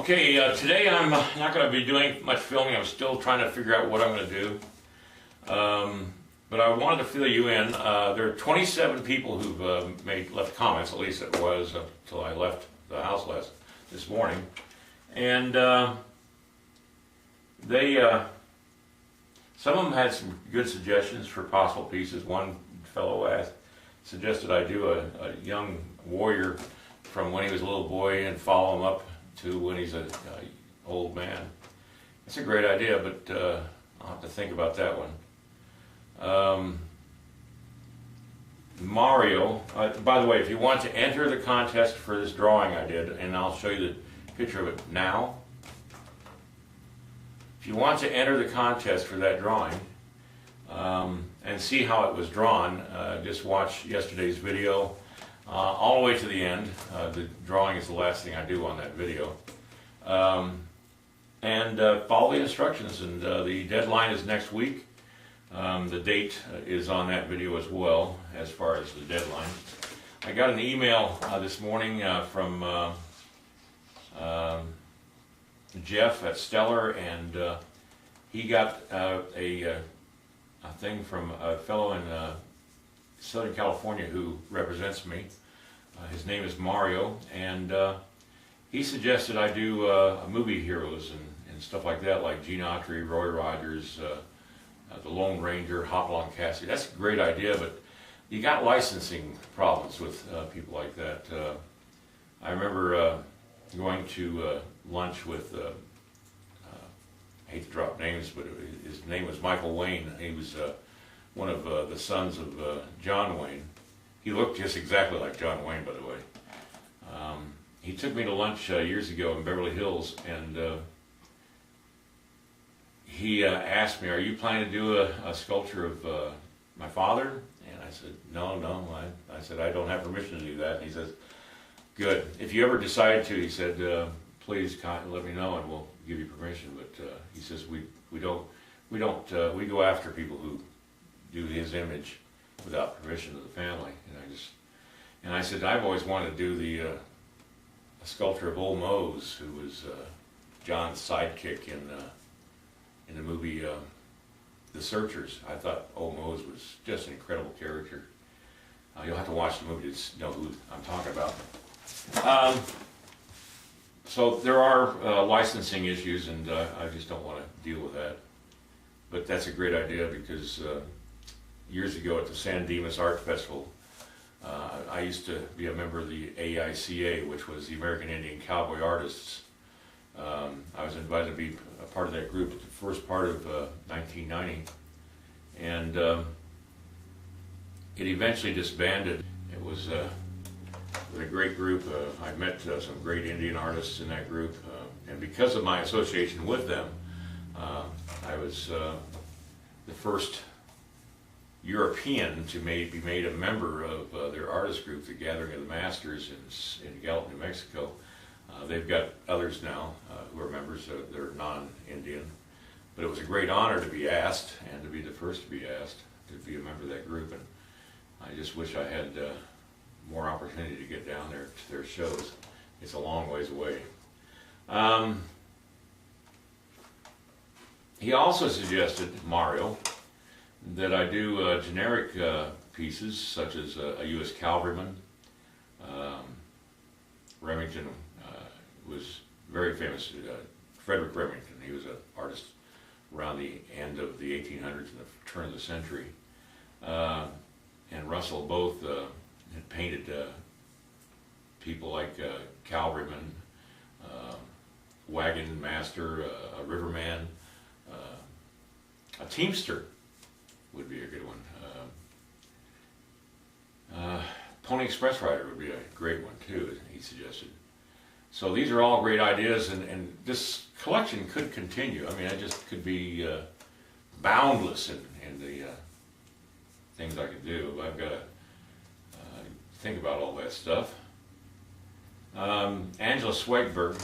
Okay, today I'm not going to be doing much filming. I'm still trying to figure out what I'm going to do. But I wanted to fill you in. There are 27 people who've left comments, at least it was until I left the house this morning. And some of them had some good suggestions for possible pieces. One fellow suggested I do a young warrior from when he was a little boy and follow him up to when he's an old man. It's a great idea, but I'll have to think about that one. Mario, by the way, if you want to enter the contest for this drawing I did, and I'll show you the picture of it now. If you want to enter the contest for that drawing and see how it was drawn, just watch yesterday's video all the way to the end. The drawing is the last thing I do on that video. And follow the instructions, and the deadline is next week. The date is on that video as well, as far as the deadline. I got an email this morning from Jeff at Stellar, and he got a thing from a fellow in Southern California who represents me. His name is Mario, and he suggested I do movie heroes and stuff like that, like Gene Autry, Roy Rogers, the Lone Ranger, Hopalong Cassidy. That's a great idea, but you got licensing problems with people like that. I remember going to lunch with, I hate to drop names, but his name was Michael Wayne. He was one of the sons of John Wayne. He looked just exactly like John Wayne, by the way. He took me to lunch years ago in Beverly Hills, and he asked me, "Are you planning to do a sculpture of my father?" And I said, No. I said, "I don't have permission to do that." And he says, "Good. If you ever decide to," he said, "please let me know and we'll give you permission." But he says we go after people who do his image without permission of the family. And I said, "I've always wanted to do a sculpture of old Mose, who was John's sidekick in the movie The Searchers." I thought old Mose was just an incredible character. You'll have to watch the movie to know who I'm talking about. So there are licensing issues, and I just don't want to deal with that. But that's a great idea, because years ago at the San Dimas Art Festival, I used to be a member of the AICA, which was the American Indian Cowboy Artists. I was invited to be a part of that group at the first part of 1990, and it eventually disbanded. It was a great group. I met some great Indian artists in that group, and because of my association with them, I was the first European to be made a member of their artist group, the Gathering of the Masters in Gallup, New Mexico. They've got others now who are members. They're non-Indian. But it was a great honor to be asked, and to be the first to be asked to be a member of that group. And I just wish I had more opportunity to get down there to their shows. It's a long ways away. He also suggested, Mario, that I do generic pieces, such as a U.S. cavalryman. Remington was very famous. Frederick Remington, he was an artist around the end of the 1800s and the turn of the century. And Russell both had painted people like cavalryman, wagon master, a riverman, a teamster would be a good one. Pony Express rider would be a great one too, he suggested. So these are all great ideas, and this collection could continue. I mean, it just could be boundless in the things I could do. I've got to think about all that stuff. Angela Swedburg,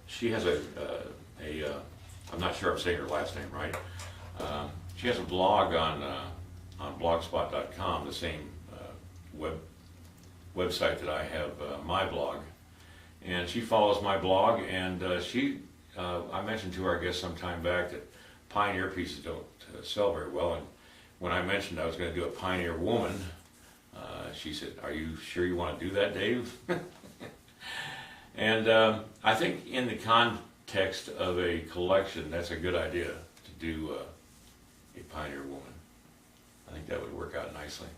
she has I'm not sure I'm saying her last name right. She has a blog on blogspot.com, the same website that I have my blog, and she follows my blog, and I mentioned to her, I guess, some time back that Pioneer pieces don't sell very well, and when I mentioned I was going to do a Pioneer woman, she said, "Are you sure you want to do that, Dave?" And I think in the context of a collection, that's a good idea to do a Pioneer woman. I think that would work out nicely.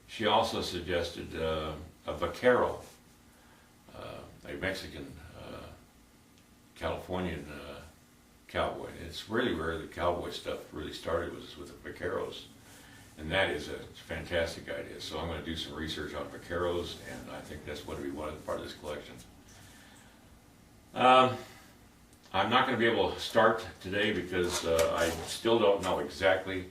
She also suggested a vaquero, a Mexican Californian cowboy. It's really where the cowboy stuff really started, was with the vaqueros. And that is a fantastic idea. So I'm going to do some research on vaqueros, and I think that's what we wanted part of this collection. I'm not going to be able to start today because I still don't know exactly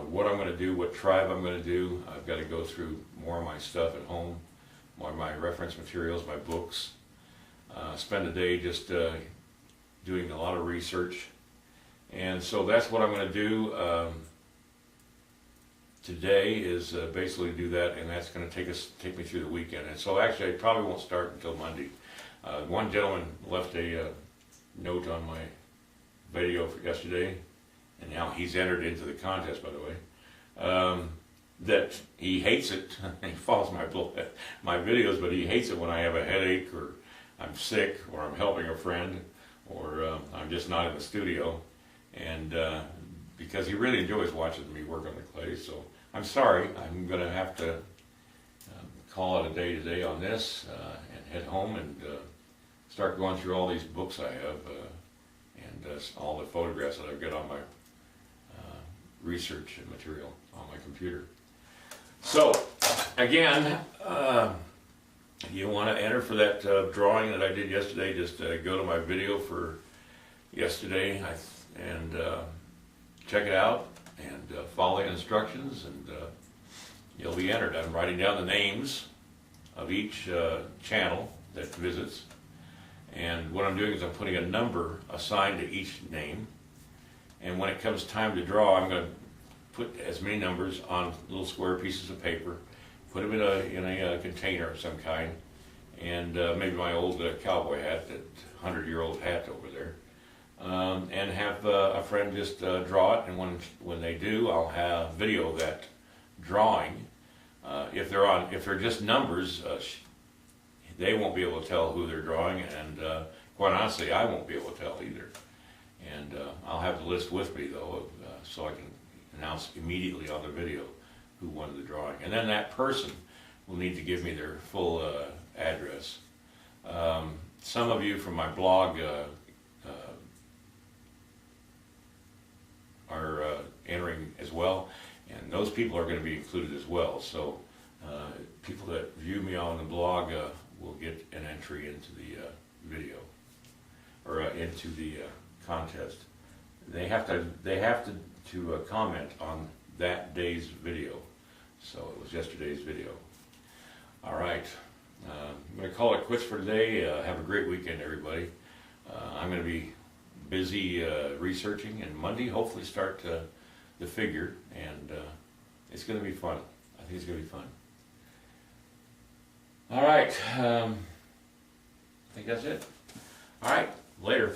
what I'm going to do, what tribe I'm going to do. I've got to go through more of my stuff at home, more of my reference materials, my books. Spend a day just doing a lot of research. And so that's what I'm going to do. Today is basically do that, and that's going to take me through the weekend. And so actually I probably won't start until Monday. One gentleman left a note on my video for yesterday, and now he's entered into the contest, by the way, that he hates it. He follows my videos, but he hates it when I have a headache, or I'm sick, or I'm helping a friend, or I'm just not in the studio. And because he really enjoys watching me work on the clay. So I'm sorry, I'm going to have to call it a day today on this and head home and start going through all these books I have and all the photographs that I've got on my research material on my computer. So again, you want to enter for that drawing that I did yesterday, just go to my video for yesterday and check it out and follow the instructions, and you'll be entered. I'm writing down the names of each channel that visits, and what I'm doing is I'm putting a number assigned to each name, and when it comes time to draw, I'm going to put as many numbers on little square pieces of paper, put them in a container of some kind, and maybe my old cowboy hat, that 100-year-old hat over there, and have a friend just draw it, and when they do, I'll have video of that drawing. If they're just numbers, they won't be able to tell who they're drawing, and quite honestly, I won't be able to tell either. And I'll have the list with me though, so I can announce immediately on the video who won the drawing. And then that person will need to give me their full address. Some of you from my blog are entering as well, and those people are going to be included as well. So people that view me on the blog will get an entry into the video, or into the contest. They have to comment on that day's video. So it was yesterday's video. All right, I'm going to call it quits for today. Have a great weekend, everybody. I'm going to be busy researching, and Monday hopefully start the figure, and it's going to be fun. I think it's going to be fun. All right, I think that's it. All right, later.